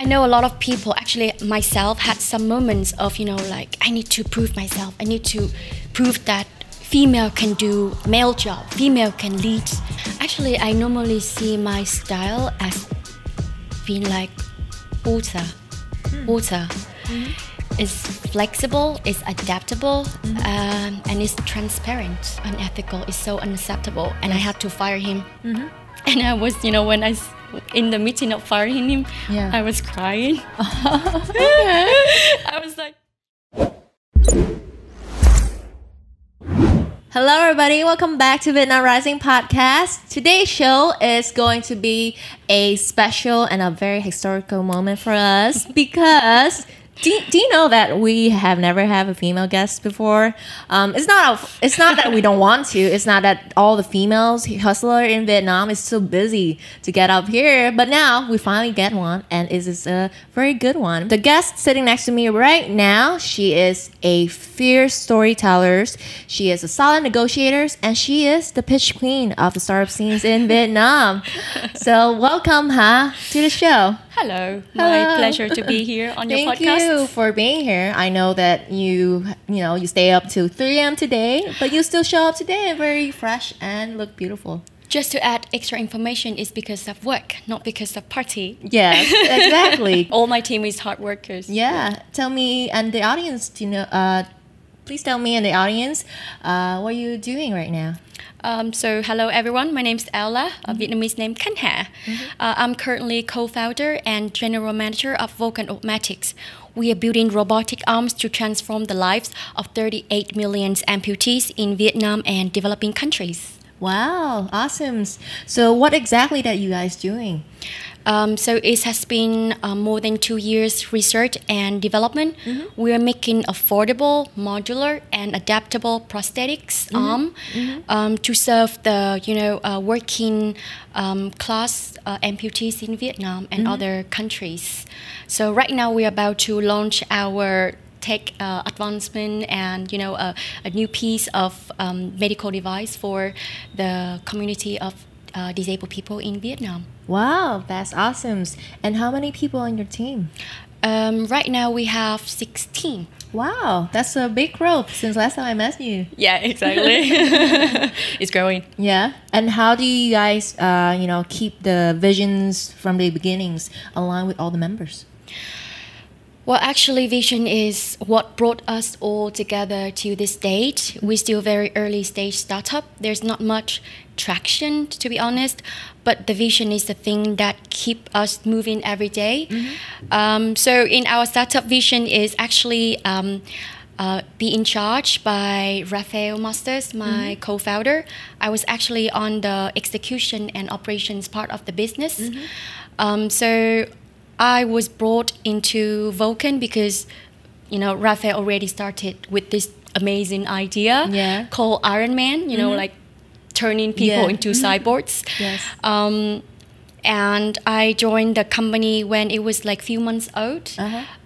know a lot of people, actually myself, had some moments of, like, I need to prove myself. I need to prove that female can do male job, female can lead. Actually, I normally see my style as being like water. It's flexible, it's adaptable, and it's transparent. Unethical, it's so unacceptable. And I had to fire him. And I was, when in the meeting of firing him, I was crying. I was like... Hello everybody, welcome back to Vietnam Rising Podcast. Today's show is going to be a special and a very historical moment for us because do you know that we have never had a female guest before? It's not that we don't want to. It's not that all the females hustler in Vietnam is so busy to get up here. But now we finally get one, and it is a very good one. The guest sitting next to me right now, she is a fierce storyteller. She is a solid negotiator, and she is the pitch queen of the startup scenes in Vietnam. So welcome, Ha, to the show. Hello. My pleasure to be here on your podcast. Thank you for being here. I know that you stay up till 3 a.m. today, but you still show up today and very fresh and look beautiful. Just to add extra information, is because of work, not because of party. Yes, exactly. All my team is hard workers. Yeah. Tell me and the audience, please tell me and the audience, what are you doing right now? So hello everyone, my name is Ella, a Vietnamese name Khanh Ha. I'm currently co-founder and general manager of Vulcan Augmetics. We are building robotic arms to transform the lives of 38 million amputees in Vietnam and developing countries. Wow, awesome. So what exactly that you guys doing? So it has been more than 2 years research and development. We are making affordable, modular, and adaptable prosthetics arm to serve the working class amputees in Vietnam and other countries. So right now we are about to launch our tech advancement and a new piece of medical device for the community of disabled people in Vietnam. Wow, that's awesome. And how many people on your team? Right now we have 16. Wow, that's a big growth since last time I met you. Yeah, exactly. It's growing. Yeah. And how do you guys, keep the visions from the beginnings aligned with all the members? Well, actually, vision is what brought us all together to this stage. We're still very early stage startup. There's not much traction, to be honest, but the vision is the thing that keep us moving every day. So in our startup vision is actually be in charge by Rafael Masters, my co-founder. I was actually on the execution and operations part of the business. So I was brought into Vulcan because, Rafael already started with this amazing idea called Iron Man, like turning people into cyborgs. Yes. And I joined the company when it was like few months old.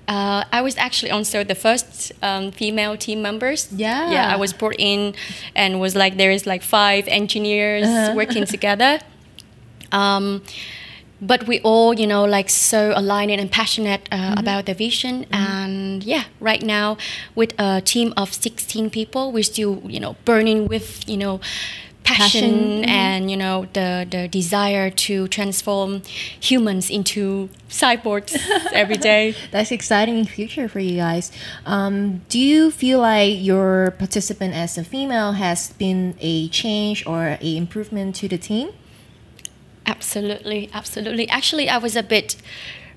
I was actually also the first female team members. Yeah, I was brought in and was like, there is like 5 engineers working together. But we all, like so aligned and passionate about the vision. And right now with a team of 16 people, we're still, burning with, passion and, the desire to transform humans into cyborgs every day. That's exciting future for you guys. Do you feel like your participant as a female has been a change or a improvement to the team? Absolutely, absolutely. Actually, I was a bit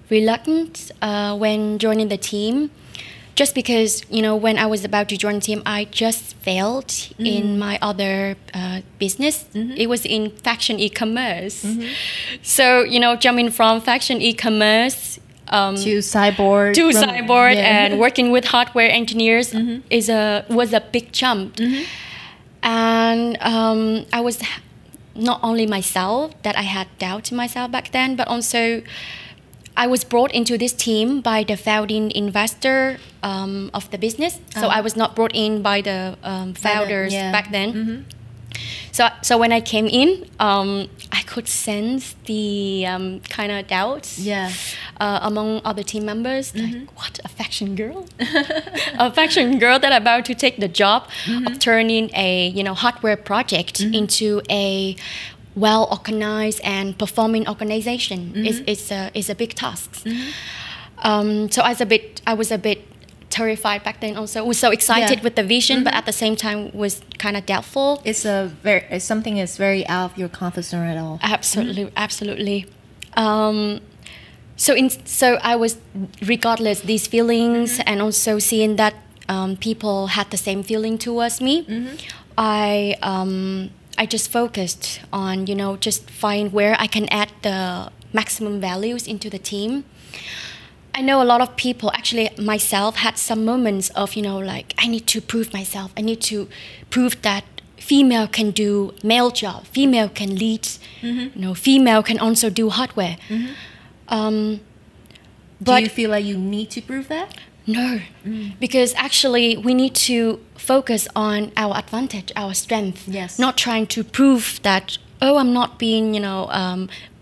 reluctant when joining the team, just because, when I was about to join the team, I just failed in my other business. It was in fashion e-commerce. So, jumping from fashion e-commerce to cyborg. And working with hardware engineers was a big jump. And I was... not only myself, that I had doubt in myself back then, but also I was brought into this team by the founding investor of the business. So I was not brought in by the founders back then. So when I came in, I could sense the kind of doubts. among other team members. Like, what, a fashion girl? A fashion girl that about to take the job of turning a hardware project into a well organized and performing organization is a big task. So I was a bit terrified back then. Also, was so excited with the vision, but at the same time was kind of doubtful. It's something that's very out of your comfort zone at all. Absolutely, absolutely. So I was, regardless these feelings, and also seeing that people had the same feeling towards me, I just focused on just find where I can add the maximum values into the team. I know a lot of people, actually myself, had some moments of like, I need to prove myself. I need to prove that female can do male job, female can lead, female can also do hardware. But do you feel like you need to prove that? No, because actually we need to focus on our advantage, our strength. Yes. Not trying to prove that, oh, I'm not being,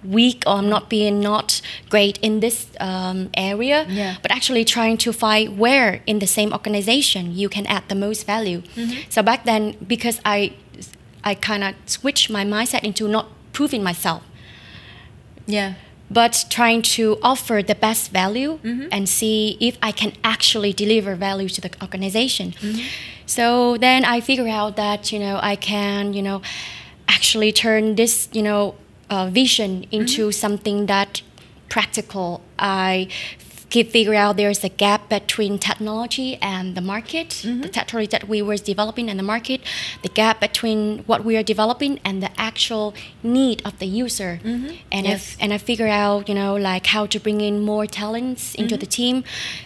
weak, or I'm not being not great in this area. Yeah. But actually trying to find where in the same organization you can add the most value. So back then, because I kind of switched my mindset into not proving myself. Yeah. But trying to offer the best value and see if I can actually deliver value to the organization. So then I figure out that I can actually turn this vision into something that practical. I figure out there's a gap between technology and the market, the technology that we were developing and the market, the gap between what we are developing and the actual need of the user. And I figure out like how to bring in more talents into the team.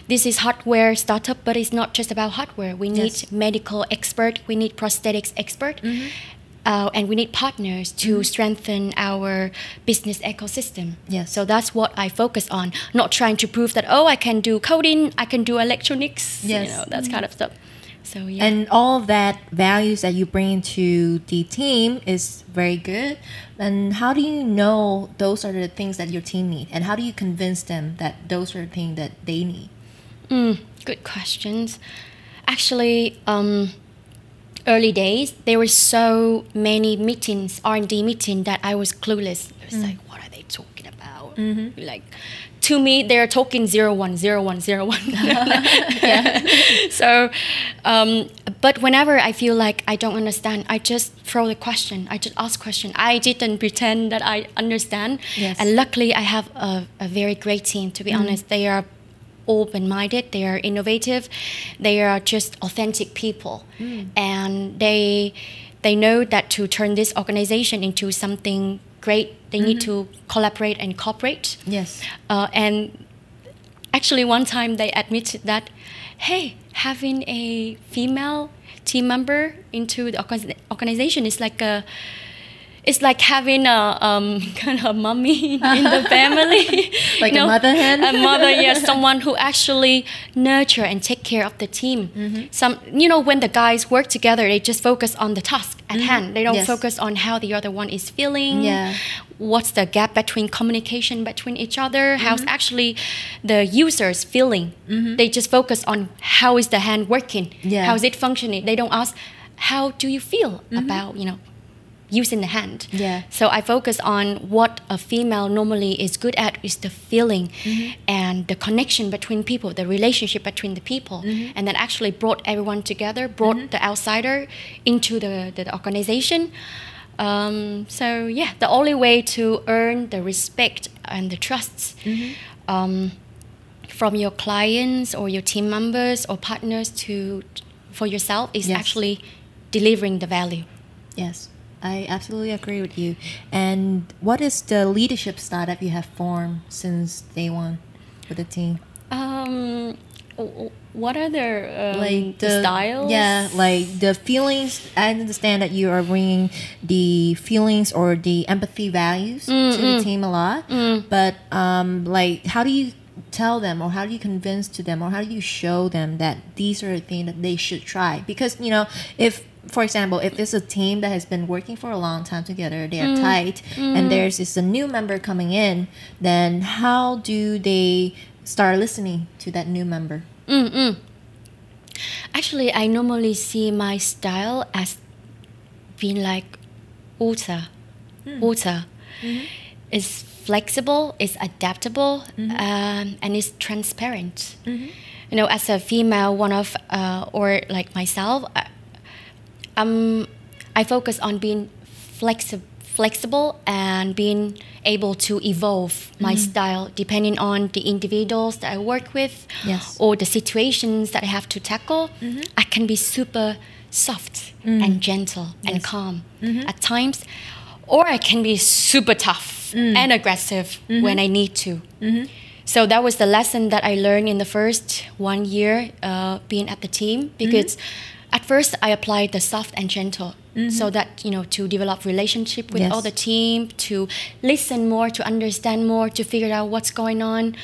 This is hardware startup, but it's not just about hardware. We need medical expert, we need prosthetics expert. And we need partners to strengthen our business ecosystem. Yes. So that's what I focus on. Not trying to prove that, oh, I can do coding, I can do electronics, that kind of stuff. So yeah. And all of that values that you bring into the team is very good. And how do you know those are the things that your team need? And how do you convince them that those are the things that they need? Good questions. Actually, early days, there were so many meetings, R&D meetings, that I was clueless. I was like, what are they talking about? Like, to me, they're talking 01, 01, 01. So, but whenever I feel like I don't understand, I just throw the question. I just ask question. I didn't pretend that I understand. Yes. And luckily, I have a very great team, to be honest. They are open-minded, they are innovative, they are just authentic people, and they know that to turn this organization into something great, they need to collaborate and cooperate. Yes. And actually one time they admitted that, hey, having a female team member into the organization is like it's like having a kind of mummy in the family. Like a mother hen? A mother, yes, someone who actually nurture and take care of the team. When the guys work together, they just focus on the task at hand. They don't focus on how the other one is feeling. Yeah. What's the gap between communication between each other? How's actually the users feeling? They just focus on how is the hand working? How is it functioning? They don't ask, how do you feel about, using the hand. Yeah. So I focus on what a female normally is good at is the feeling and the connection between people, the relationship between the people. And that actually brought everyone together, brought the outsider into the organization. So yeah, the only way to earn the respect and the trusts from your clients or your team members or partners for yourself is actually delivering the value. Yes. I absolutely agree with you. And what is the leadership style that you have formed since day one with the team? What are their like the styles? Yeah, like the feelings. I understand that you are bringing the feelings or the empathy values to the team a lot. But like, how do you tell them, or how do you convince to them, or how do you show them that these are the things that they should try? Because if for example, if it's a team that has been working for a long time together, they are tight, and there's a new member coming in, then how do they start listening to that new member? Actually, I normally see my style as being like water. It's flexible, it's adaptable, and it's transparent. You know, as a female, one of or like myself, I focus on being flexible and being able to evolve my style depending on the individuals that I work with, or the situations that I have to tackle. I can be super soft and gentle and calm at times, or I can be super tough and aggressive when I need to. So that was the lesson that I learned in the first 1 year being at the team, because at first I applied the soft and gentle, so that, you know, to develop relationship with all the team, to listen more, to understand more, to figure out what's going on.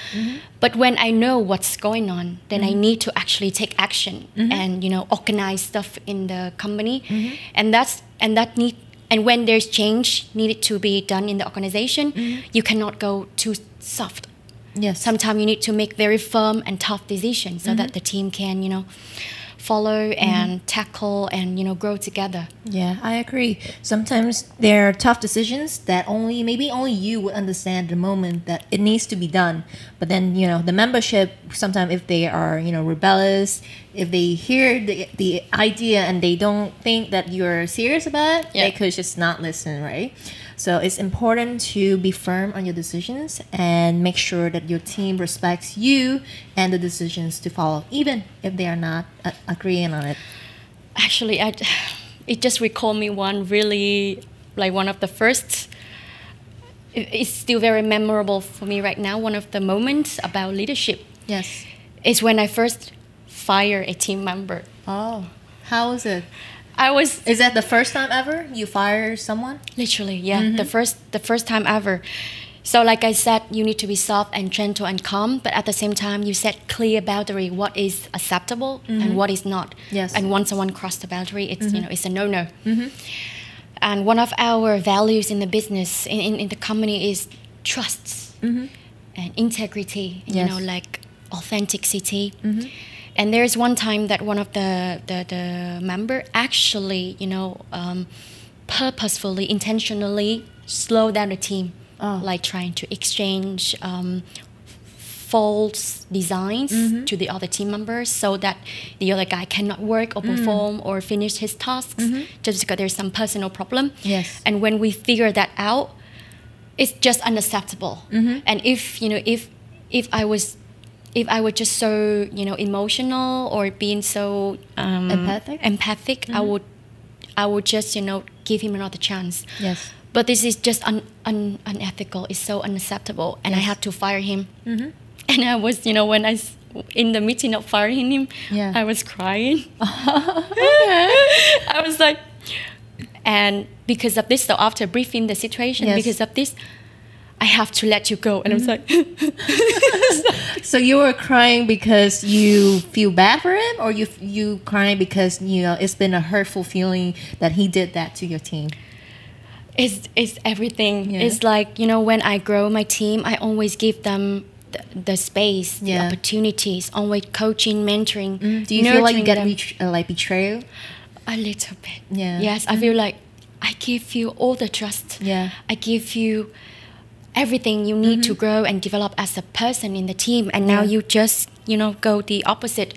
But when I know what's going on, then I need to actually take action and, you know, organize stuff in the company, and when there's change needed to be done in the organization, you cannot go too soft. Sometimes you need to make very firm and tough decisions so that the team can, you know, follow and tackle and, you know, grow together. Yeah, I agree. Sometimes there are tough decisions that maybe only you would understand the moment that it needs to be done. But then, you know, the membership, sometimes if they are, you know, rebellious, if they hear the idea and they don't think that you're serious about it, they could just not listen, right? So it's important to be firm on your decisions and make sure that your team respects you and the decisions to follow, even if they are not agreeing on it. Actually, it just recalled me one really, like one of the first, it's still very memorable for me right now, one of the moments about leadership. Is when I first fired a team member. Oh, how was it? Is that the first time ever you fire someone? Literally, yeah. The first time ever. So like I said, you need to be soft and gentle and calm, but at the same time, you set clear boundary, what is acceptable and what is not. And once someone crosses the boundary, it's, you know, it's a no-no. And one of our values in the business, in the company, is trust and integrity, you know, like authenticity. And there's one time that one of the member actually, you know, purposefully, intentionally slow down the team, like trying to exchange false designs to the other team members so that the other guy cannot work or perform or finish his tasks just because there's some personal problem. And when we figure that out, it's just unacceptable. And if, you know, if I was just so, you know, emotional or being so empathic, I would just, you know, give him another chance. But this is just unethical. It's so unacceptable, and I had to fire him. And I was, you know, when in the meeting of firing him, I was crying. I was like, and because of this, so after briefing the situation, because of this, I have to let you go. And I was like... So you were crying because you feel bad for him, or you crying because, you know, it's been a hurtful feeling that he did that to your team? It's everything. It's like, you know, when I grow my team, I always give them the space, the opportunities, always coaching, mentoring. Do you feel like you get like betrayed? A little bit. Yes, I feel like I give you all the trust. I give you everything you need to grow and develop as a person in the team, and now you just, you know, go the opposite.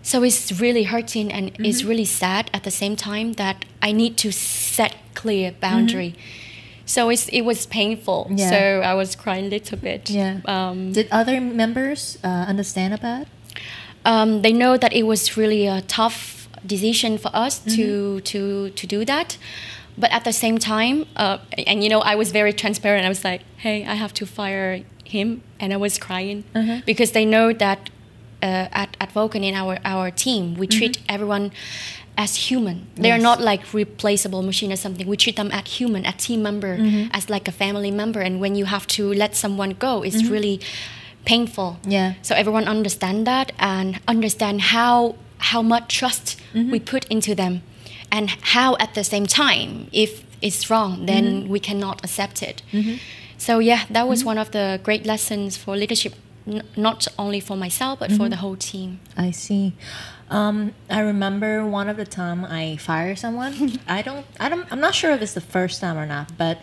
So it's really hurting, and it's really sad at the same time that I need to set clear boundary. So it was painful. So I was crying a little bit. Did other members understand about it? They know that it was really a tough decision for us to do that. But at the same time, and you know, I was very transparent. I was like, hey, I have to fire him. And I was crying because they know that at Vulcan, in our team, we treat everyone as human. They are not like replaceable machine or something. We treat them as human, as team member, as like a family member. And when you have to let someone go, it's really painful. So everyone understand that and understand how much trust we put into them. and how at the same time. If it's wrong, then we cannot accept it. So yeah, that was one of the great lessons for leadership, not only for myself but for the whole team. I see. I remember one of the time I fired someone. I'm not sure if it's the first time or not, but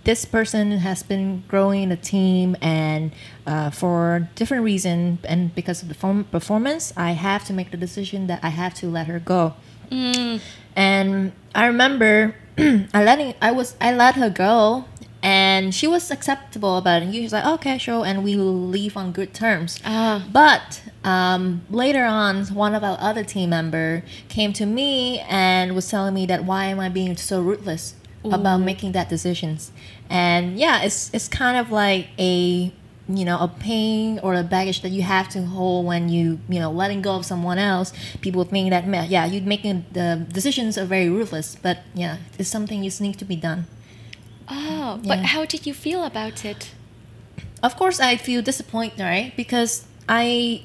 this person has been growing the team, and for different reasons, and because of the performance, I have to make the decision that I have to let her go. And I remember I let her go, and she was acceptable about it. She was like, okay, sure, and we will leave on good terms. But later on, one of our other team member came to me and was telling me that why am I being so ruthless about making that decisions. And yeah, it's kind of like a pain or a baggage that you have to hold when you letting go of someone else. People think that you're making the decisions are very ruthless, but yeah, it's something just needs to be done. But how did you feel about it? Of course, I feel disappointed, right? Because I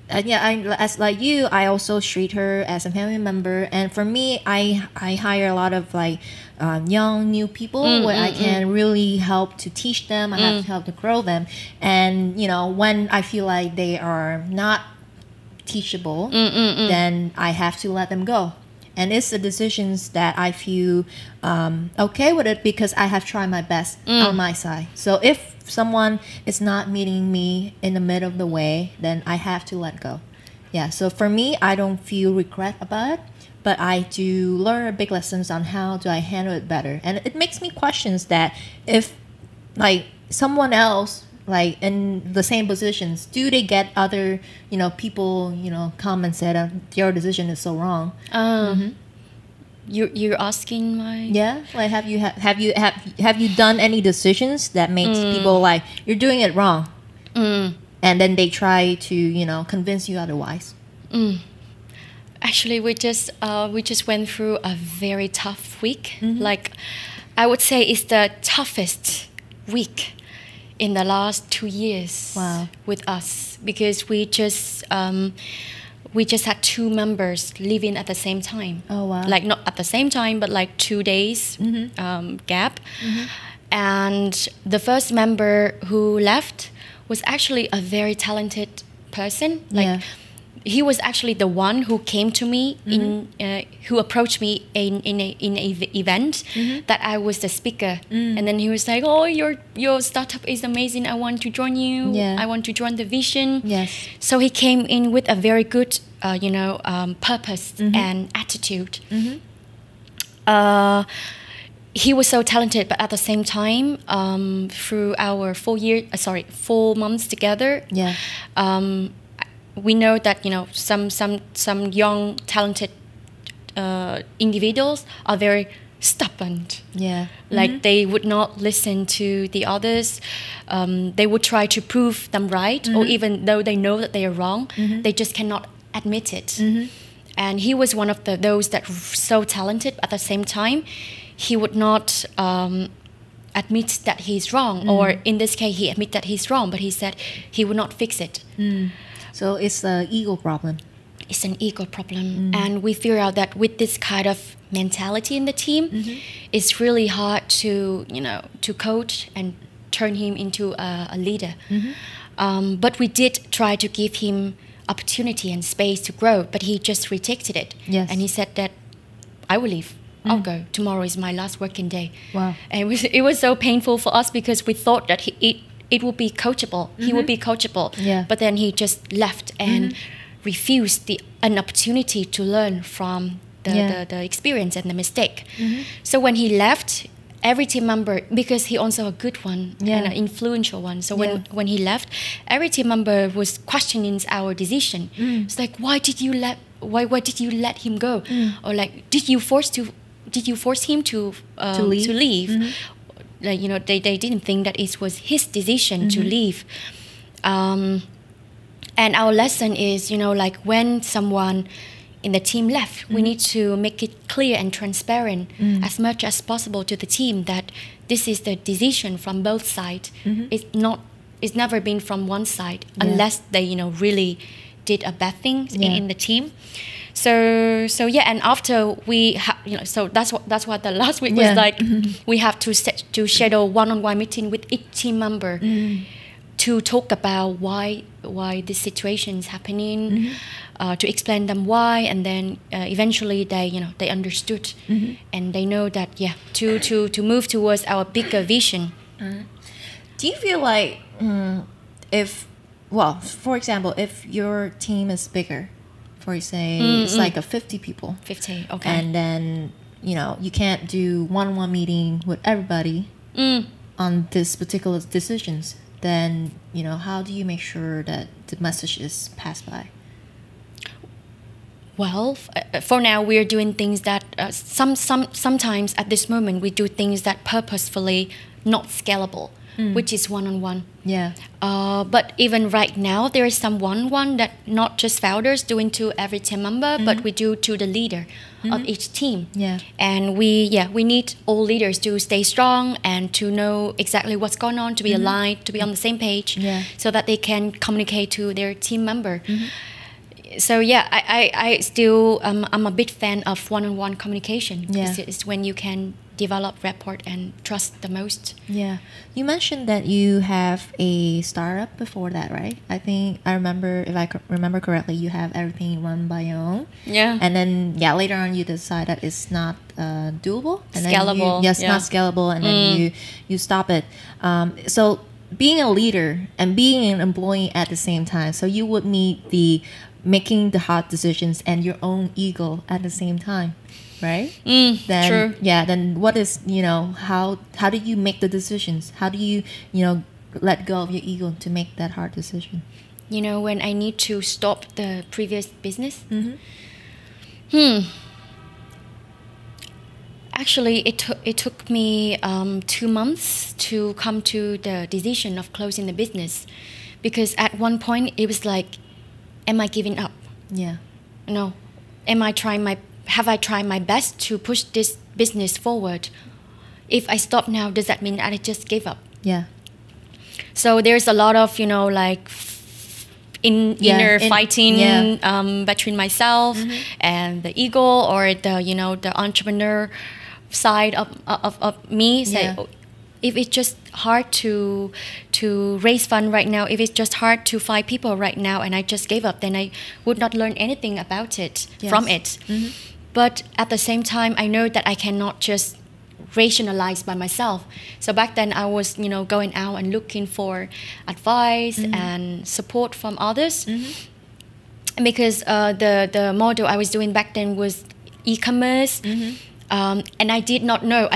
as like you, I also treat her as a family member, and for me, I hire a lot of like young new people where I can really help to teach them. I have to help to grow them, and when I feel like they are not teachable, then I have to let them go. And it's the decisions that I feel okay with it because I have tried my best on my side. So if someone is not meeting me in the middle of the way, then I have to let go. Yeah, so for me, I don't feel regret about it, but I do learn big lessons on how do I handle it better. And it makes me question that if like someone else like in the same positions, do they get other people come and say that your decision is so wrong? You're asking my like have you done any decisions that makes people like you're doing it wrong, and then they try to convince you otherwise? Actually, we just went through a very tough week. Like I would say it's the toughest week in the last 2 years with us, because we just had 2 members living at the same time. Oh wow! Like not at the same time, but like 2 days gap. And the first member who left was actually a very talented person. Like he was actually the one who came to me who approached me in a event that I was the speaker, and then he was like, "Oh, your startup is amazing. I want to join you. I want to join the vision." Yes. So he came in with a very good, purpose and attitude. He was so talented, but at the same time, through our 4 months together, we know that some young talented individuals are very stubborn. Like they would not listen to the others. They would try to prove them right, or even though they know that they are wrong, they just cannot admit it. And he was one of those that were so talented, but at the same time, he would not admit that he's wrong, or in this case, he admit that he's wrong, but he said he would not fix it. So it's an ego problem. It's an ego problem. And we figure out that with this kind of mentality in the team, it's really hard to coach and turn him into a leader. But we did try to give him opportunity and space to grow, but he just rejected it. And he said that I will leave. I'll go. Tomorrow is my last working day. Wow. And it was so painful for us because we thought that it would be coachable. He would be coachable. But then he just left and refused an opportunity to learn from the experience and the mistake. So when he left, every team member, because he also a good one and an influential one, so when he left, every team member was questioning our decision. It's like, why did you let him go? Or like, did you force him to leave? Like, they didn't think that it was his decision to leave. And our lesson is, like when someone in the team left, we need to make it clear and transparent as much as possible to the team that this is the decision from both sides. It's never been from one side unless they, really did a bad thing in the team. So yeah, and after we so that's what the last week was like. We have to schedule one-on-one meeting with each team member to talk about why this situation is happening, to explain them why, and then eventually they understood, and they know that to move towards our bigger vision. Do you feel like for example, if your team is bigger, for say it's like a 50 people, 50, okay, and then you can't do one-on-one meeting with everybody on this particular decisions, then how do you make sure that the message is passed by? Well, for now we're doing things that sometimes at this moment we do things that purposefully not scalable, which is one-on-one. Yeah. But even right now there is some one-on-one that not just founders doing to every team member, but we do to the leader of each team. Yeah. And we need all leaders to stay strong and to know exactly what's going on, to be aligned, to be on the same page, so that they can communicate to their team member. So yeah, I still I'm a big fan of one-on-one communication. Yeah. It's when you can develop rapport and trust the most. Yeah. You mentioned that you have a startup before that, right? I think I remember, if I remember correctly, you have everything run by your own. Yeah. And then later on you decide that it's not doable. And scalable. Then not scalable, and then you stop it. So being a leader and being an employee at the same time, so you would need the making the hard decisions and your own ego at the same time, right? Then, true. Yeah. Then what is how do you make the decisions? How do you let go of your ego to make that hard decision? When I need to stop the previous business. Actually, it took me 2 months to come to the decision of closing the business, because at one point it was like, am I giving up? Yeah. No. Have I tried my best to push this business forward? If I stop now, does that mean that I just gave up? Yeah. So there's a lot of inner fighting between myself and the ego, or the entrepreneur side of me. If it's just hard to raise fund right now, if it's just hard to find people right now, and I just gave up, then I would not learn anything about it from it. But at the same time, I know that I cannot just rationalize by myself. So back then I was going out and looking for advice and support from others, because the model I was doing back then was e-commerce, and I did not know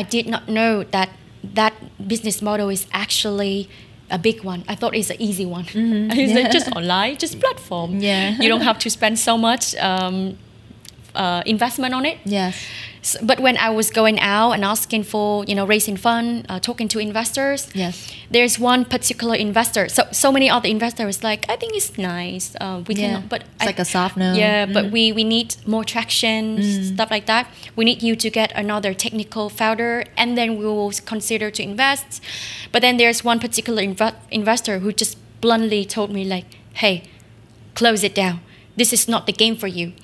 that business model is actually a big one. I thought it's an easy one. It's like just online, just platform. Yeah. You don't have to spend so much investment on it. Yes. But when I was going out and asking for, raising fund, talking to investors, there's one particular investor. So many other investors like, I think it's nice. We can, but it's like a soft no. Yeah, but we need more traction, stuff like that. We need you to get another technical founder, and then we will consider to invest. But then there's one particular investor who just bluntly told me like, hey, close it down. This is not the game for you.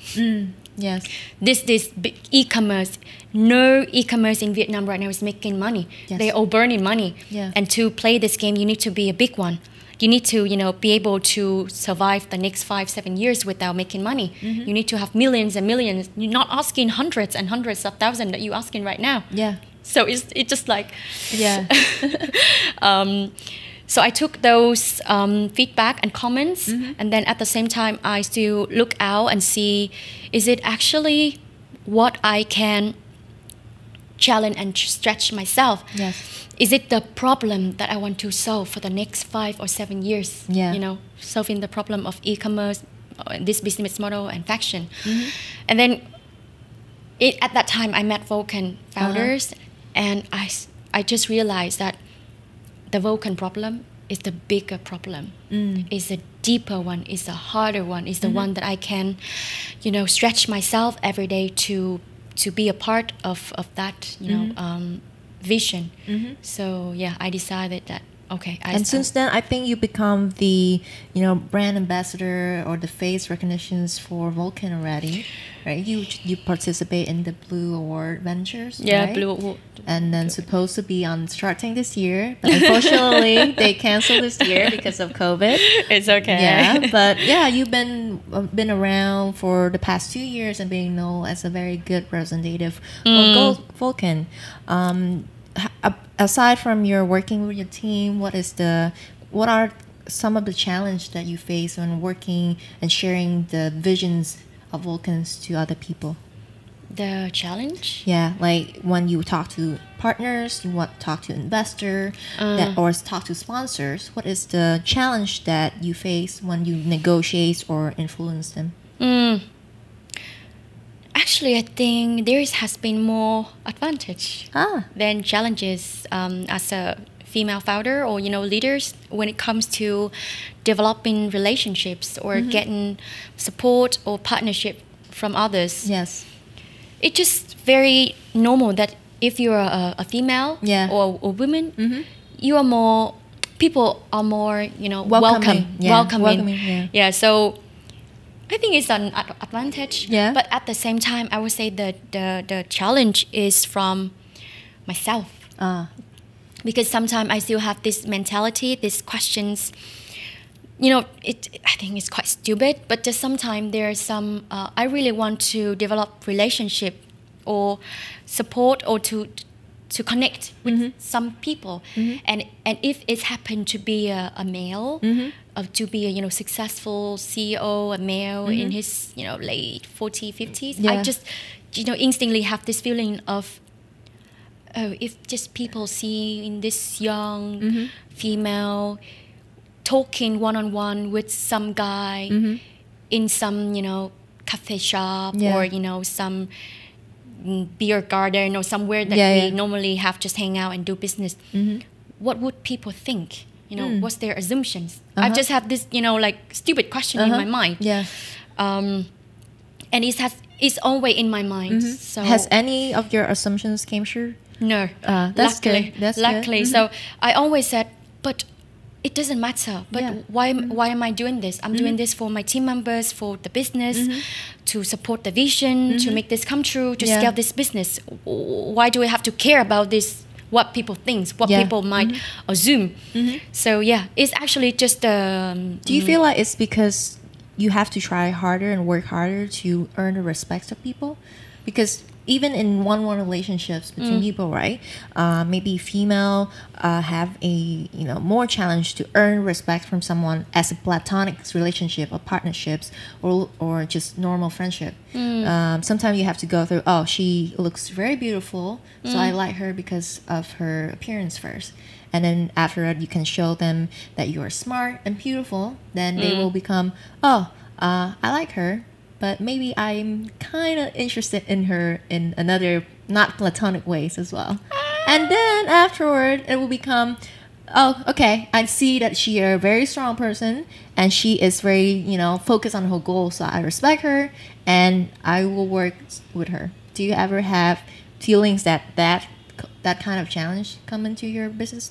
Yes. This big e-commerce. No e-commerce in Vietnam right now is making money. Yes. They're all burning money. Yeah. And to play this game, you need to be a big one. You need to, be able to survive the next 5-7 years without making money. You need to have millions and millions. You're not asking hundreds and hundreds of thousands that you're asking right now. Yeah. So it's just like, so I took those feedback and comments, and then at the same time, I still look out and see, is it actually what I can challenge and stretch myself? Yes. Is it the problem that I want to solve for the next 5 or 7 years? Yeah. Solving the problem of e-commerce, this business model and fashion. And then at that time, I met Vulcan founders, and I just realized that the Vulcan problem is the bigger problem. It's a deeper one. It's a harder one. It's the one that I can, stretch myself every day to be a part of that, vision. So yeah, I decided that Okay. And since then, I think you become the, brand ambassador or the face recognitions for Vulcan already, right? You participate in the Blue Award Ventures, yeah, right? Blue Award. And then supposed to be on Shark Tank this year, but unfortunately they canceled this year because of COVID. It's okay. Yeah, but yeah, you've been around for the past 2 years and being known as a very good representative for Vulcan. Aside from your working with your team, what are some of the challenges that you face when working and sharing the visions of Vulcans to other people? The challenge? Yeah, like when you talk to partners, you want to talk to investor, or talk to sponsors. What is the challenge that you face when you negotiate or influence them? Actually, I think there has been more advantage than challenges as a female founder or leaders when it comes to developing relationships or getting support or partnership from others. Yes. It's just very normal that if you're a female or a woman, you are more, people are more, welcoming. Yeah, so I think it's an advantage. Yeah. But at the same time, I would say that the challenge is from myself. Because sometimes I still have this mentality, these questions. I think it's quite stupid, but just sometimes there's some, I really want to develop relationship or support or to connect with some people. And if it's happened to be a male, to be a successful CEO, a male in his late 40s, 50s, I just instantly have this feeling of, if just people see in this young female talking one-on-one with some guy in some cafe shop or some beer garden or somewhere that we normally have just hang out and do business, what would people think? What's their assumptions? I just have this like stupid question in my mind. And it's always in my mind. So has any of your assumptions came true? No. That's luckily good. That's luckily good. So I always said, but it doesn't matter. But why am I doing this? I'm doing this for my team members, for the business, to support the vision, to make this come true, to scale this business. Why do I have to care about this? What people think, what people might assume. So it's actually just. Do you feel like it's because you have to try harder and work harder to earn the respect of people? Because even in one-on-one relationships between people, right? Maybe female have a more challenge to earn respect from someone as a platonic relationship or partnerships or just normal friendship. Sometimes you have to go through, she looks very beautiful, so I like her because of her appearance first. And then after that, you can show them that you are smart and beautiful. Then they will become, I like her. But maybe I'm kind of interested in her in another not platonic ways as well. And then afterward, it will become, okay, I see that she is a very strong person and she is very, focused on her goals. So I respect her and I will work with her. Do you ever have feelings that kind of challenge come into your business?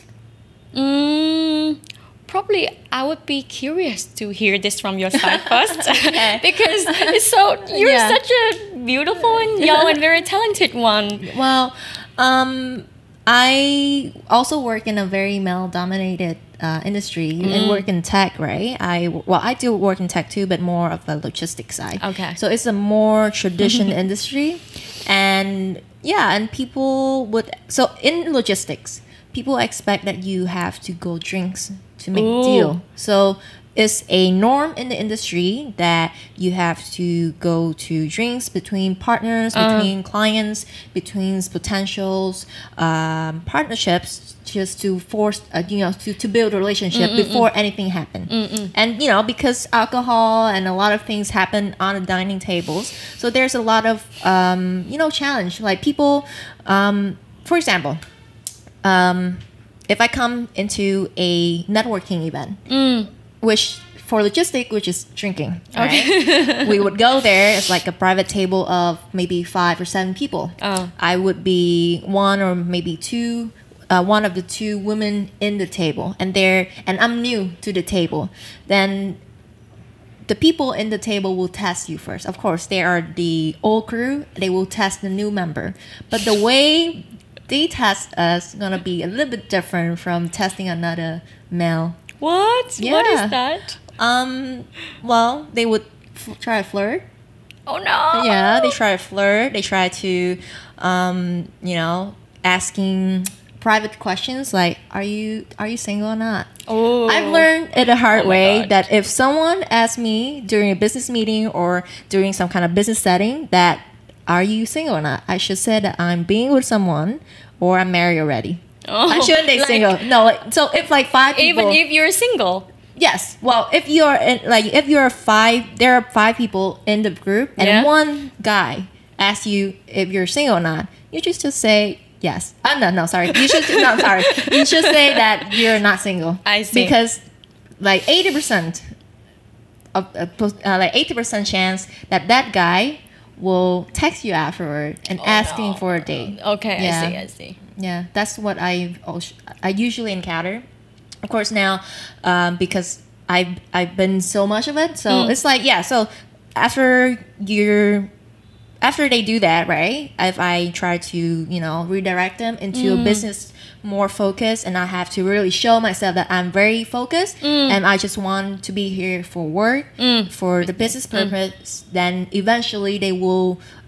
Probably I would be curious to hear this from your side first. Because you're such a beautiful and young and very talented one. Well, I also work in a very male-dominated industry and work in tech, right? I do work in tech too, but more of a logistics side. Okay. So it's a more traditional industry, and people would. So in logistics, people expect that you have to go drinks to make a deal. So it's a norm in the industry that you have to go to drinks between partners, between clients, between potentials, partnerships, just to force, to build a relationship before anything happens. And, because alcohol and a lot of things happen on the dining tables, so there's a lot of, challenge. Like people, for example, if I come into a networking event, which for logistic, which is drinking, right? We would go there. It's like a private table of maybe 5 or 7 people. I would be one or maybe two one of the two women in the table, and I'm new to the table, then the people in the table will test you first. Of course, they are the old crew. They will test the new member, but the way they test us is gonna be a little bit different from testing another male. What? Yeah. What is that? Well, they would try to flirt. Oh no. Yeah, they try to flirt. They try to, asking private questions like, "Are you single or not?" Oh. I've learned it a hard way God. that if someone asks me during a business meeting or during some kind of business setting that, "Are you single or not?" I should say that I'm being with someone or I'm married already. Oh, I shouldn't say single. No, so if like 5 people, Even if you're single. yes. Well, if you're five, there are 5 people in the group, and Yeah. one guy asks you if you're single or not, you just say yes. No, sorry. You should no, sorry. You should say that you're not single. I see. Because like 80% of 80% chance that guy will text you afterward and asking for a date. Okay, Yeah. I see. Yeah, that's what I usually encounter. Of course now, because I've been so much of it, so it's like so after they do that, right? If I try to redirect them into a business more focused, and I have to really show myself that I'm very focused and I just want to be here for work, for the business purpose, then eventually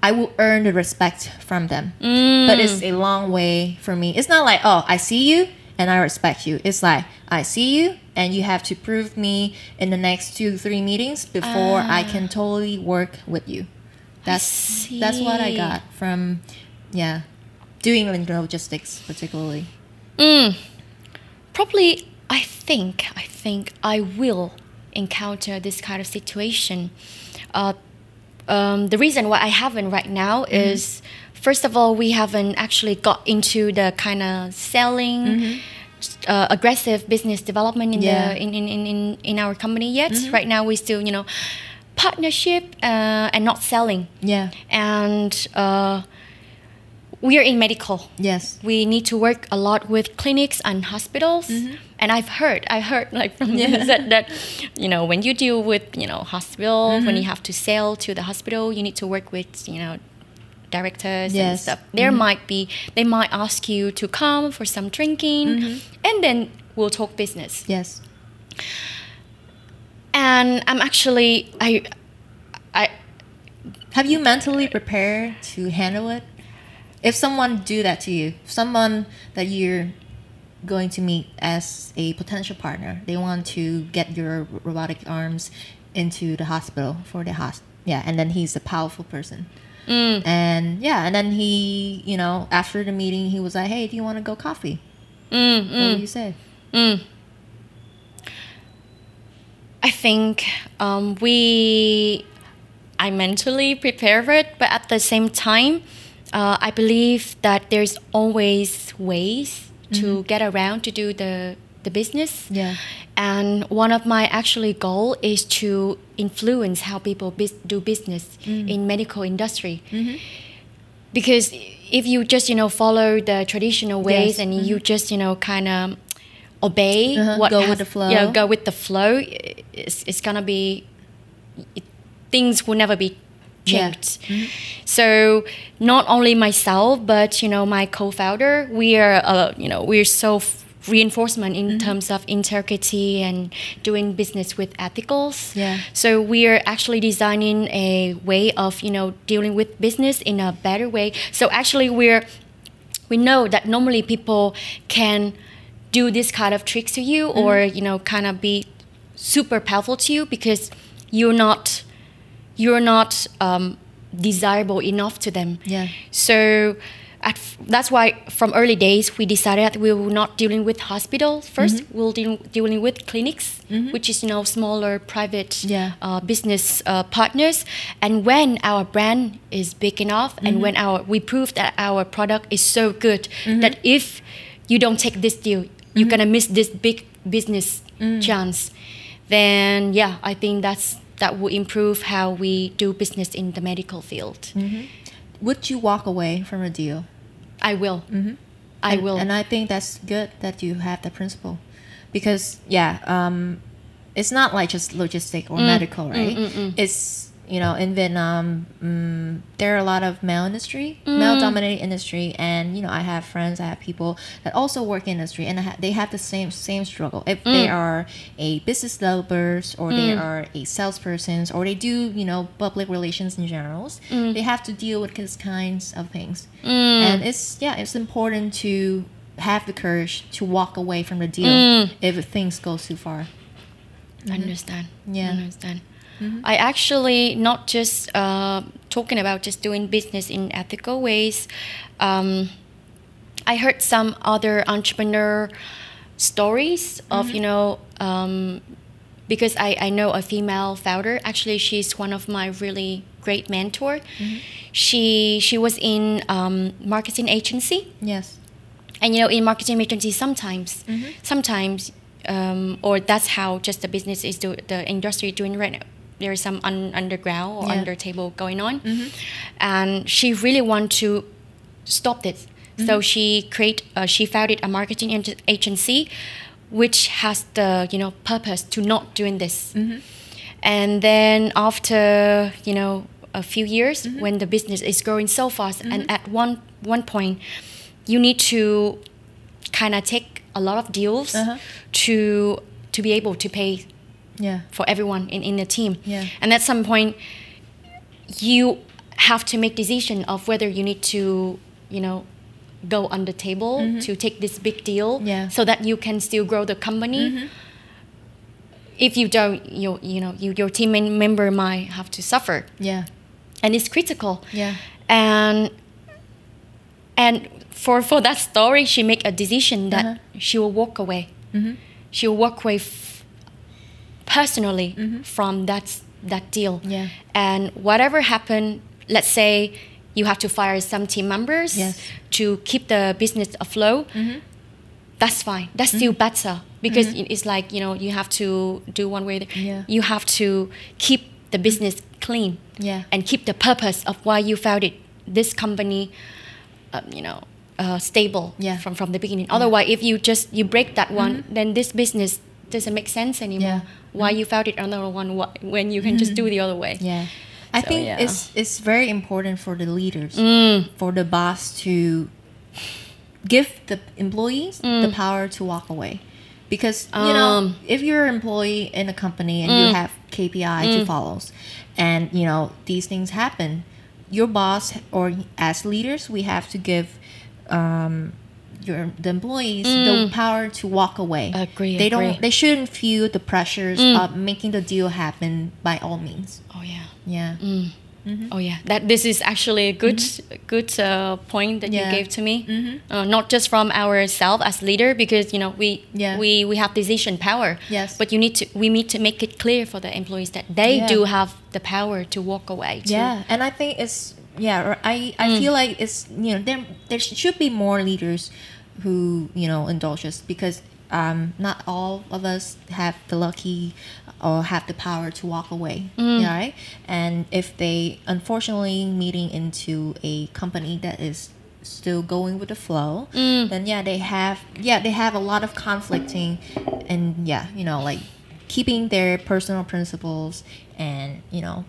I will earn the respect from them. But it's a long way for me. It's not like, oh, I see you and I respect you. It's like, I see you and you have to prove me in the next 2-3 meetings before I can totally work with you. That's what I got from doing logistics particularly. Probably, I think I will encounter this kind of situation. The reason why I haven't right now is, first of all, we haven't actually got into the kind of selling, aggressive business development in our company yet. Right now, we still partnership and not selling. Yeah. And we are in medical. Yes. We need to work a lot with clinics and hospitals. And I heard like from that when you deal with hospital, when you have to sell to the hospital, you need to work with directors and stuff. They might ask you to come for some drinking, and then we'll talk business. Yes. And I'm actually I have you mentally prepared to handle it? If someone do that to you, someone that you're going to meet as a potential partner, they want to get your robotic arms into the hospital for the and then he's a powerful person. And then he, after the meeting, he was like, "Hey, do you want to go coffee?" What do you say? I think I mentally prepare for it, but at the same time, I believe that there's always ways to get around to do the business. Yeah. And one of my actually goal is to influence how people do business in medical industry. Because if you just follow the traditional ways and you just kind of obey with the flow. Yeah, go with the flow. It's gonna be things will never be changed. So not only myself, but my co-founder, we're so reinforcement in terms of integrity and doing business with ethicals. Yeah. So we're actually designing a way of dealing with business in a better way. So actually we know that normally people can do this kind of tricks to you or kind of be super powerful to you because you're not desirable enough to them. Yeah. So that's why from early days we decided that we were not dealing with hospitals first. We'll dealing with clinics, which is smaller private business partners. And when our brand is big enough, and when we prove that our product is so good that if you don't take this deal, you're gonna miss this big business chance. Then I think that will improve how we do business in the medical field. Would you walk away from a deal? I will. I will. And I think that's good that you have the principle, because it's not like just logistic or medical, right? It's, you know, in Vietnam, there are a lot of male dominated industry, and you know, I have friends, I have people that also work in industry, and they have the same struggle. If they are a business developers, or they are a salespersons, or they do, you know, public relations in generals, they have to deal with these kinds of things. And it's important to have the courage to walk away from the deal if things go too far. Understand. Yeah. Understand. I actually not just talking about just doing business in ethical ways. I heard some other entrepreneur stories of, you know, because I know a female founder. Actually, she's one of my really great mentor. She was in marketing agency. Yes. And you know, in marketing agency, sometimes, or that's how just the business is the industry doing right now. There is some underground or under table going on, and she really want to stop this. So she founded a marketing agency, which has the, you know, purpose to not doing this. And then after, you know, a few years, when the business is growing so fast, and at one point, you need to kind of take a lot of deals to be able to pay for everyone in the team. And at some point, you have to make decision of whether you need to, you know, go on the table to take this big deal so that you can still grow the company. If you don't, your team member might have to suffer. And it's critical. And for that story, she make a decision that she will walk away. She will walk away personally from that deal. And whatever happened, let's say you have to fire some team members to keep the business afloat. That's fine. That's still better, because it's like, you know, you have to do one way. You have to keep the business clean and keep the purpose of why you founded this company, you know, stable from the beginning. Otherwise, if you break that one, then this business doesn't make sense anymore. Why you founded another one when you can just do the other way? I think it's very important for the leaders, for the boss to give the employees the power to walk away. Because, you know, if you're an employee in a company and you have KPI to follow, and, you know, these things happen, your boss, or as leaders, we have to give the employees the power to walk away. They shouldn't feel the pressures of making the deal happen by all means. This is actually a good point that you gave to me. Not just from ourselves as leader, because, you know, we have decision power. But we need to make it clear for the employees that they do have the power to walk away too. And I think it's I feel like it's, you know, there should be more leaders who, you know, indulge us, because not all of us have the lucky or have the power to walk away, right? And if they unfortunately meeting into a company that is still going with the flow, then they have a lot of conflicting, and you know, like keeping their personal principles and, you know,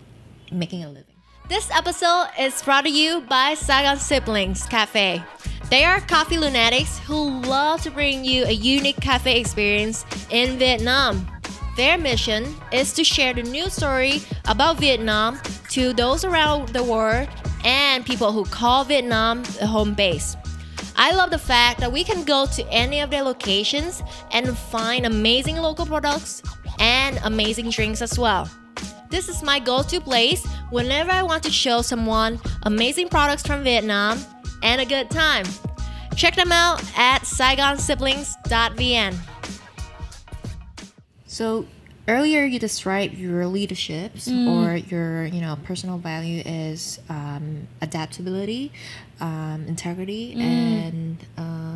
making a living. This episode is brought to you by Saigon Siblings Cafe. They are coffee lunatics who love to bring you a unique cafe experience in Vietnam. Their mission is to share the news story about Vietnam to those around the world and people who call Vietnam the home base. I love the fact that we can go to any of their locations and find amazing local products and amazing drinks as well. This is my go-to place whenever I want to show someone amazing products from Vietnam and a good time. Check them out at saigonsiblings.vn. So earlier you described your leaderships or your, you know, personal value as adaptability, integrity, and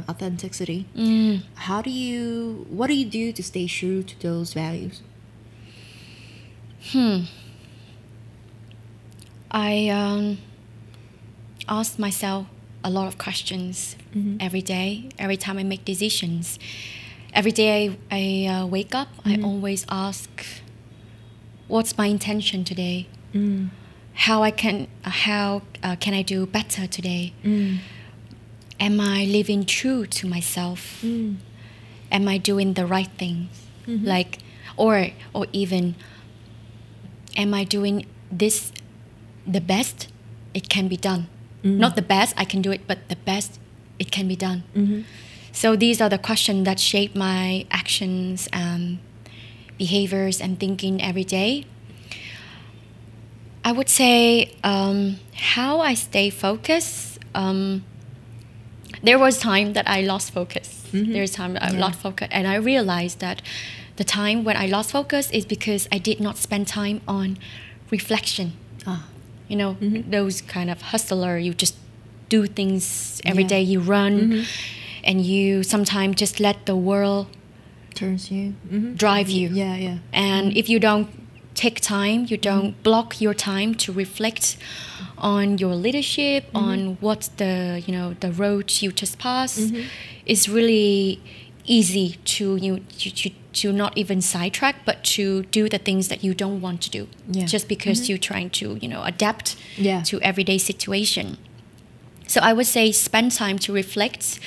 authenticity. What do you do to stay true to those values? I asked myself a lot of questions every day, every time I make decisions. Every day I wake up, I always ask, what's my intention today? How can I do better today? Am I living true to myself? Am I doing the right thing? Like, or even, am I doing this the best it can be done? Not the best I can do it, but the best it can be done. So these are the questions that shape my actions and behaviors and thinking every day. I would say how I stay focused. There was time that I lost focus. There's time that I lost focus, and I realized that the time when I lost focus is because I did not spend time on reflection. You know, those kind of hustler, you just do things every day, you run, and you sometimes just let the world turns you, drive you. And if you don't take time, you don't block your time to reflect on your leadership, on what's the, you know, the road you just passed, it's really easy to not even sidetrack, but to do the things that you don't want to do, just because you're trying to, you know, adapt to everyday situation. So I would say spend time to reflect.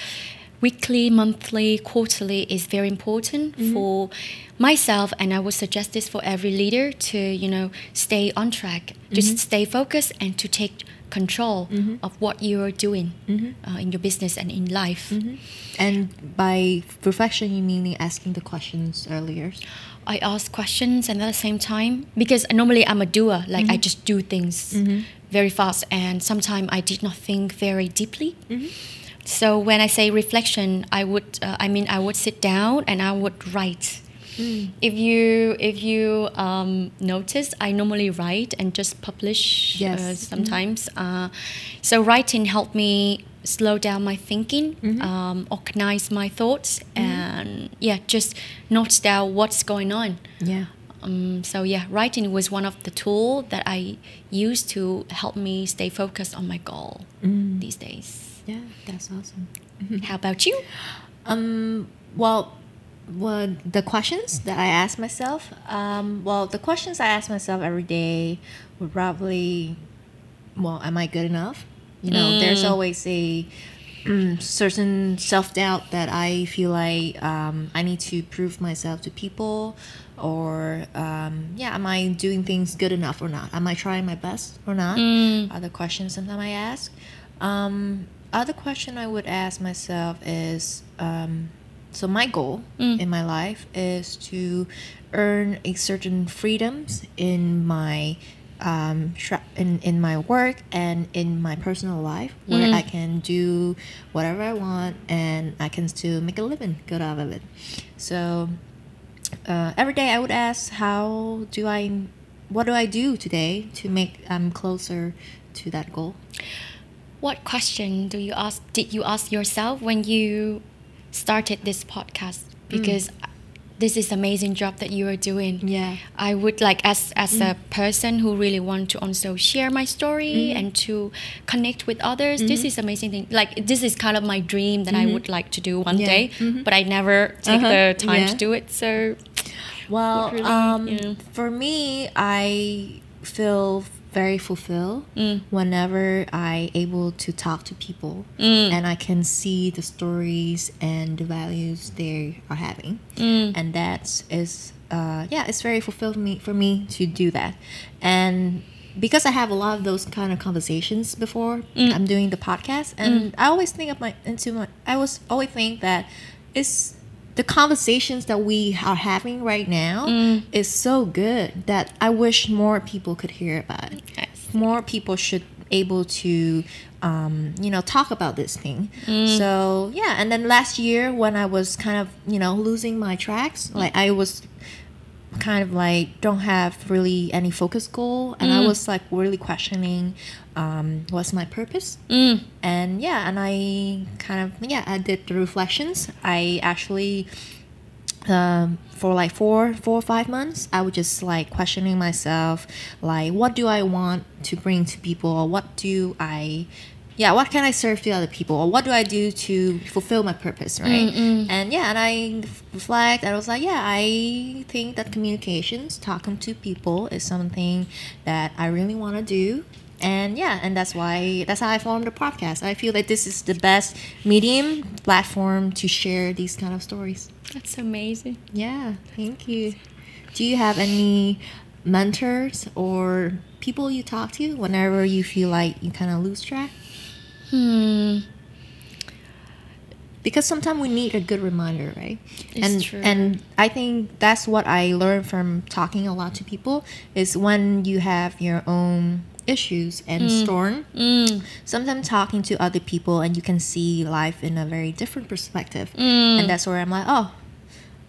Weekly, monthly, quarterly is very important for myself, and I would suggest this for every leader to, you know, stay on track, just stay focused, and to take control of what you're doing in your business and in life. And by reflection, you mean asking the questions earlier? I ask questions, and at the same time, because normally I'm a doer, like I just do things very fast, and sometimes I did not think very deeply. So when I say reflection, I would sit down and I would write. If you notice, I normally write and just publish sometimes. So writing helped me slow down my thinking, organize my thoughts, and just note down what's going on. Writing was one of the tools that I used to help me stay focused on my goal these days. Yeah, that's awesome. How about you? Well, the questions that I ask myself, the questions I ask myself every day would probably, am I good enough? You know, there's always a certain self-doubt that I feel like I need to prove myself to people, or am I doing things good enough or not? Am I trying my best or not? Are the questions sometimes I ask. Other question I would ask myself is, so my goal in my life is to earn a certain freedoms in my in my work and in my personal life, where I can do whatever I want and I can still make a living, good out of it. So every day I would ask, what do I do today to make closer to that goal? What question did you ask yourself when you started this podcast? Because this is amazing job that you are doing. I would like, as a person who really want to also share my story and to connect with others, this is amazing thing. Like, this is kind of my dream that I would like to do one day, but I never take the time to do it. So for me, I feel very fulfilled whenever I able to talk to people and I can see the stories and the values they are having, and that is it's very fulfilling for me to do that. And because I have a lot of those kind of conversations before I'm doing the podcast, and I always think always think that it's the conversations that we are having right now is so good that I wish more people could hear about it. More people should able to talk about this thing. So and then last year when I was kind of losing my tracks, like I was kind of like don't have really any focus goal, and I was like really questioning what's my purpose. And I kind of I did the reflections. I actually for like 4 or 5 months I was just like questioning myself, like what do I want to bring to people, or what do I yeah, what can I serve to other people, or what do I do to fulfill my purpose, right? And yeah, and I reflect, and I was like, yeah, I think that communications, talking to people, is something that I really want to do. And yeah, and that's how I formed the podcast. I feel that this is the best medium platform to share these kind of stories. That's amazing. Yeah, thank you. Do you have any mentors or people you talk to whenever you feel like you kind of lose track? Because sometimes we need a good reminder, right? It's true. And I think that's what I learned from talking a lot to people, is when you have your own issues and storm, sometimes talking to other people and you can see life in a very different perspective. And that's where I'm like, oh,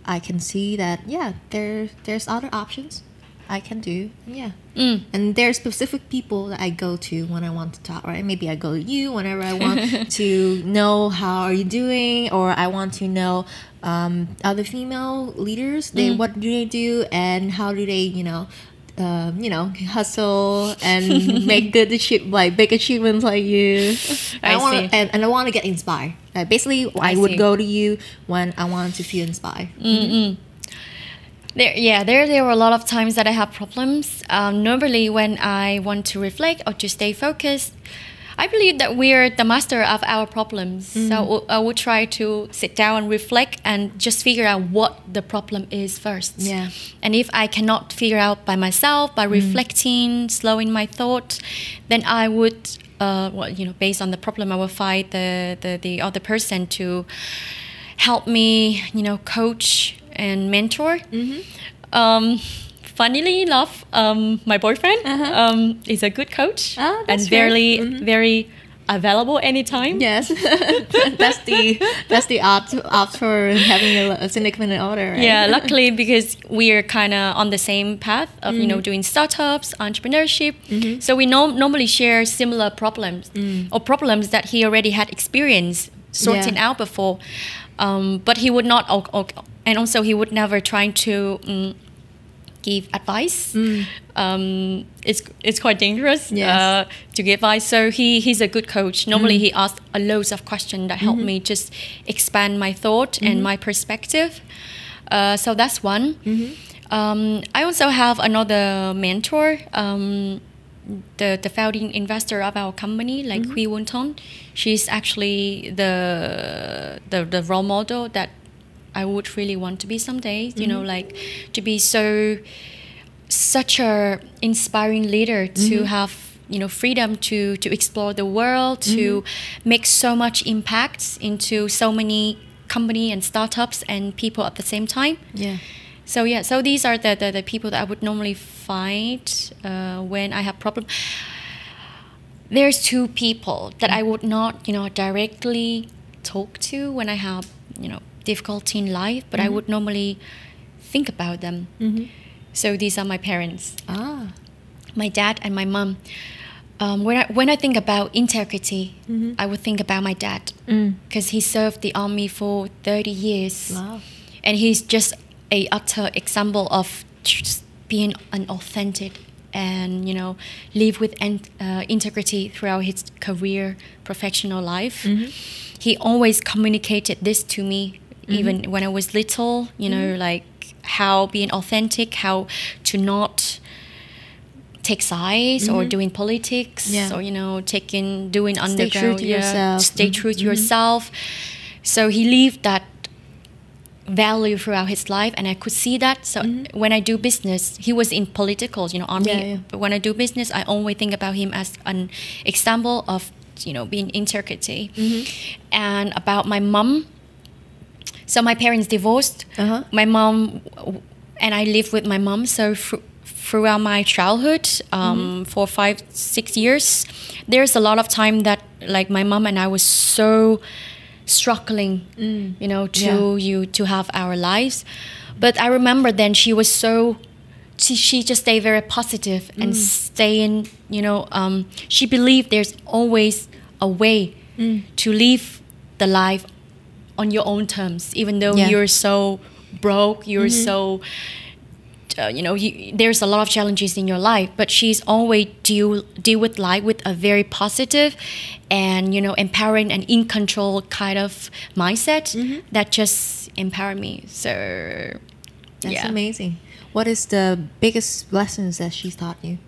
I can see that, yeah, there's other options I can do. Yeah. And there's specific people that I go to when I want to talk, right? Maybe I go to you whenever I want to know how are you doing, or I want to know other female leaders. What do they do, and how do they, hustle and make big achievements like you. I want to get inspired. Basically, I would go to you when I want to feel inspired. There were a lot of times that I have problems. Normally, when I want to reflect or to stay focused, I believe that we're the master of our problems. So I would try to sit down and reflect and just figure out what the problem is first. Yeah. And if I cannot figure out by myself, by reflecting, slowing my thoughts, then I would, based on the problem, I will find the other person to help me, coach and mentor. Funnily enough, my boyfriend is a good coach and very available anytime. Yes, that's the opt for having a significant other. Right? Yeah, luckily, because we are kind of on the same path of doing startups, entrepreneurship. So we normally share similar problems or problems that he already had experience sorting out before. But he would not, and also he would never try to give advice. It's quite dangerous to give advice. So he's a good coach. Normally he asks a loads of questions that help me just expand my thought and my perspective. So that's one. I also have another mentor. The founding investor of our company, like Huy Won Ton, she's actually the role model that I would really want to be someday. Like to be such a inspiring leader, to have freedom to explore the world, to make so much impact into so many company and startups and people at the same time. So these are the people that I would normally find when I have problem. There's two people that I would not directly talk to when I have difficulty in life, but I would normally think about them. So these are my parents, my dad and my mom. When I think about integrity, I would think about my dad, because he served the army for 30 years. Wow. And he's just a utter example of just being an authentic and live with integrity throughout his career, professional life. He always communicated this to me, even when I was little. Like how being authentic, how to not take sides or doing politics or doing underground. Stay true to yourself. Stay true to yourself. So he lived that value throughout his life, and I could see that. So when I do business, he was in politicals, army. But when I do business, I always think about him as an example of being integrity. And about my mom. So my parents divorced. My mom and I lived with my mom. So throughout my childhood, for 5-6 years, there's a lot of time that like my mom and I was so struggling, to have our lives. But I remember then she was she just stayed very positive and staying, she believed there's always a way to live the life on your own terms, even though you're so broke, you're so there's a lot of challenges in your life, but she's always deal with life with a very positive and empowering and in control kind of mindset that just empower me. So that's amazing. What is the biggest lessons that she's taught you?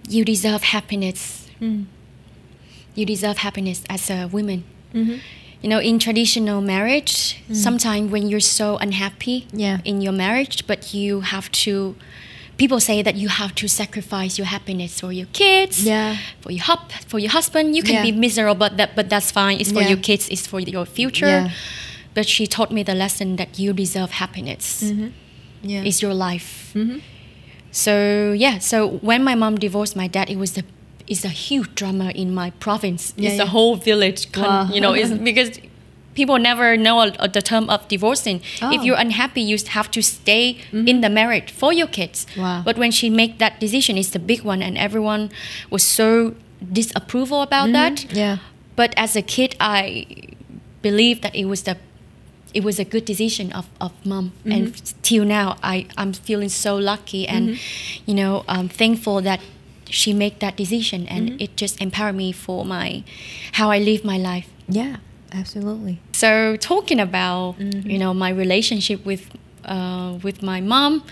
You deserve happiness. You deserve happiness as a woman. In traditional marriage, sometimes when you're so unhappy in your marriage, but people say that you have to sacrifice your happiness for your kids, for your husband. You can be miserable, but that's fine. It's for your kids. It's for your future. But she taught me the lesson that you deserve happiness. It's your life. So when my mom divorced my dad, it's a huge drama in my province. It's a whole village. It's because people never know the term of divorcing. If you're unhappy, you have to stay in the marriage for your kids. But when she made that decision, it's the big one, and everyone was so disapproval about that. But as a kid, I believe that it was a good decision of mom, and till now I'm feeling so lucky and I'm thankful that she made that decision, and it just empowered me for how I live my life. Yeah, absolutely. So talking about my relationship with my mom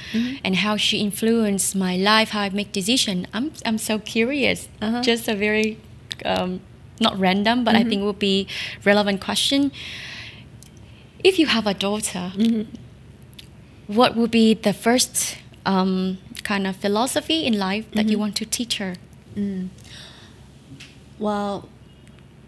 and how she influenced my life, how I make decision, I'm so curious. Just a very not random, but I think would be relevant question. If you have a daughter, what would be the first kind of philosophy in life that you want to teach her? Well,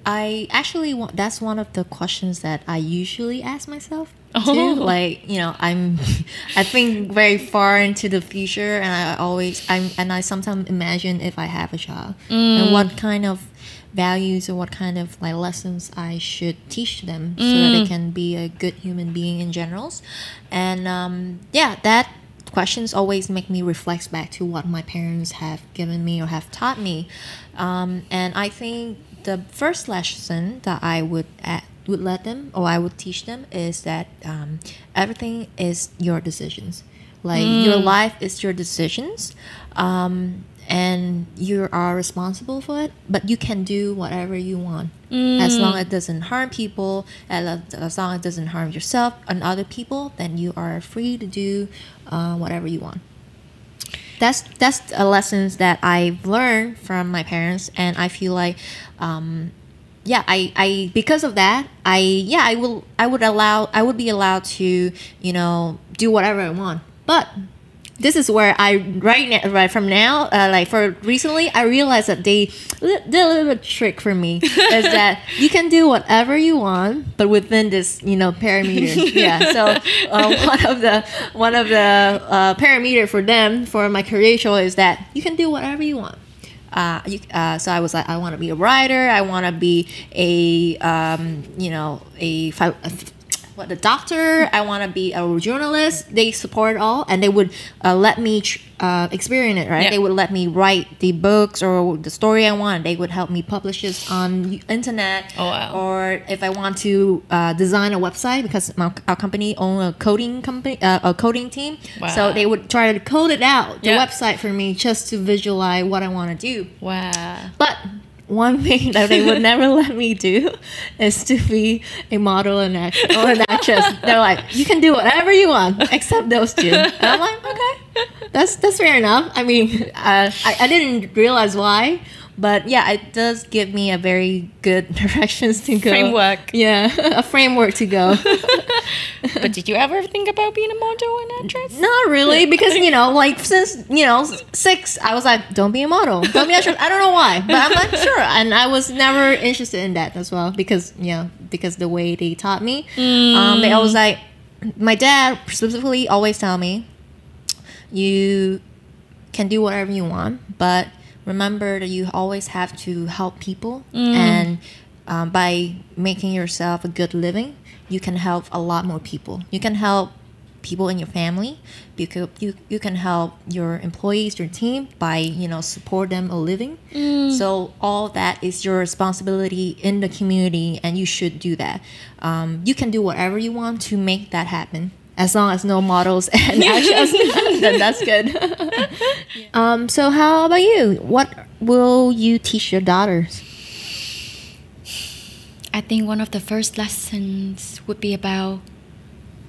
I actually that's one of the questions that I usually ask myself too. Like, I think very far into the future, and I sometimes imagine if I have a child and what kind of values or what kind of lessons I should teach them so that they can be a good human being in general. And that questions always make me reflect back to what my parents have given me or have taught me. And I think the first lesson that I would let them, or I would teach them, is that everything is your decisions. Your life is your decisions. And you are responsible for it, but you can do whatever you want as long as it doesn't harm people, as long as it doesn't harm yourself and other people. Then you are free to do whatever you want. That's a lessons that I've learned from my parents, and I feel like I because of that I would be allowed to do whatever I want. But this is where right from now, for recently, I realized that they did a little bit trick for me. Is that you can do whatever you want, but within this, parameter. So one of the parameter for them for my career choice is that you can do whatever you want. So I was like, I want to be a writer. I want to be a doctor. I want to be a journalist. They support all, and they would let me experience it, right? Yeah. They would let me write the books or the story I want. They would help me publish this on internet. Oh, wow. Or if I want to design a website, because our company owns a coding team. Wow. So they would try to code it out, the website for me, just to visualize what I want to do. Wow. But one thing that they would never let me do is to be a model and an actress. They're like, you can do whatever you want except those two. And I'm like, okay, that's fair enough. I mean, I didn't realize why, but yeah, it does give me a very good directions to go. Framework. Yeah, a framework to go. But did you ever think about being a model and actress? Not really, because since 6, I was like, don't be a model, don't be an actress. I don't know why, but I'm like, sure. And I was never interested in that as well, because the way they taught me, they always like, my dad specifically always tell me, you can do whatever you want, but remember that you always have to help people, and by making yourself a good living, you can help a lot more people. You can help people in your family. You can help your employees, your team by, you know, support them a living. So all that is your responsibility in the community, and you should do that. You can do whatever you want to make that happen. As long as no models and actions, then that's good. So how about you? What will you teach your daughters? I think one of the first lessons would be about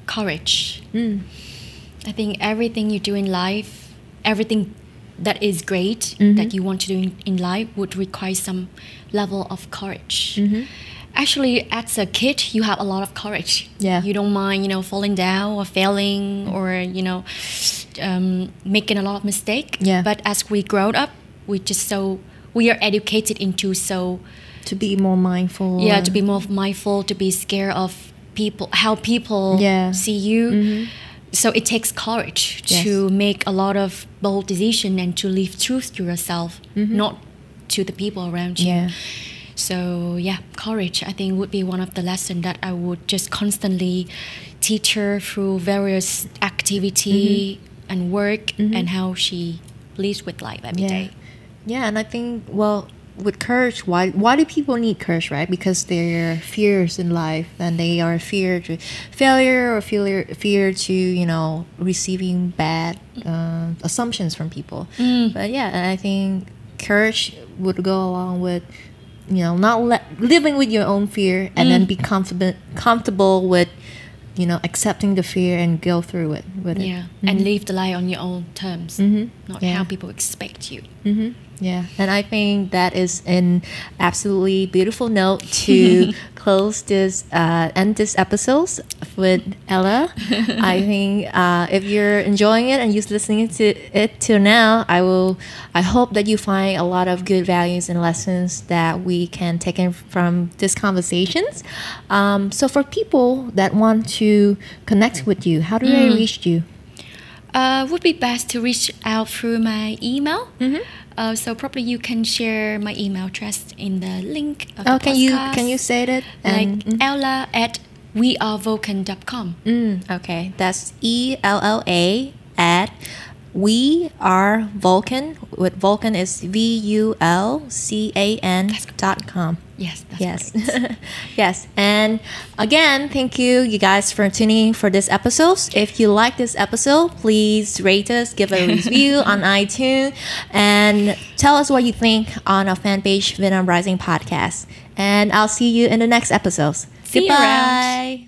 courage. I think everything you do in life, everything that is great that you want to do in life would require some level of courage. Actually, as a kid, you have a lot of courage. Yeah. You don't mind, you know, falling down or failing or, you know, making a lot of mistake. Yeah. But as we grow up, we are educated into To be more mindful. Yeah, to be more mindful, to be scared of people, how people see you. So it takes courage to make a lot of bold decisions and to live truth to yourself, not to the people around you. Yeah. So yeah, courage I think would be one of the lessons that I would just constantly teach her through various activity and work and how she lives with life every day. Yeah, and I think, well, with courage, why do people need courage, right? Because they're fears in life, and they are fear to failure or fear to, you know, receiving bad assumptions from people. But yeah, and I think courage would go along with, you know, living with your own fear, and then be comfortable with, you know, accepting the fear and go through it with it. And live the life on your own terms, not how people expect you. Yeah, and I think that is an absolutely beautiful note to close this end this episode with Ella. I think if you're enjoying it and you're listening to it till now, I hope that you find a lot of good values and lessons that we can take in from these conversations. So for people that want to connect with you, how do they reach you? Would be best to reach out through my email. So probably you can share my email address in the link of the podcast. Can you say that? Like Ella at wearevulcan.com. Okay, that's ELLA at We Are Vulcan. With Vulcan is VULCAN.com. Yes, that's correct. Yes. And again, thank you guys for tuning in for this episode. If you like this episode, please rate us, give a review on iTunes, and tell us what you think on our fan page, Vietnam Rising Podcast. And I'll see you in the next episode. See you Goodbye. around.